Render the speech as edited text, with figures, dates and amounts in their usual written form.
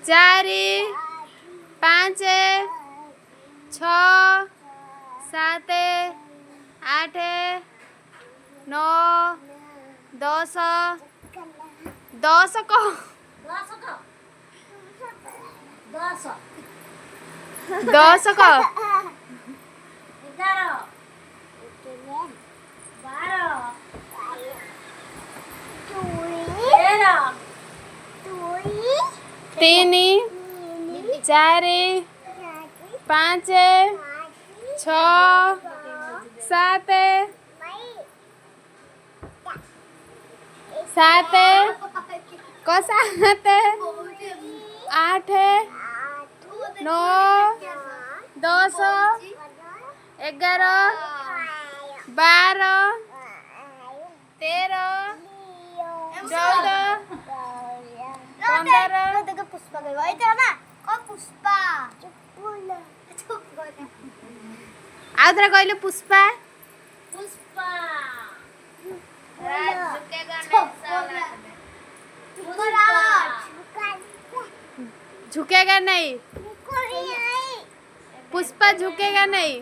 चारि 5 6 7 8 9 10 10 कह 10 कह 11 12 3 4 5 6 7 7 क 7 8 9 10 11 12 13 14 15 पुष्पा पुष्पा आउथरा कहलु पुष्पा पुष्पा झुकेगा नहीं पुष्पा झुकेगा नहीं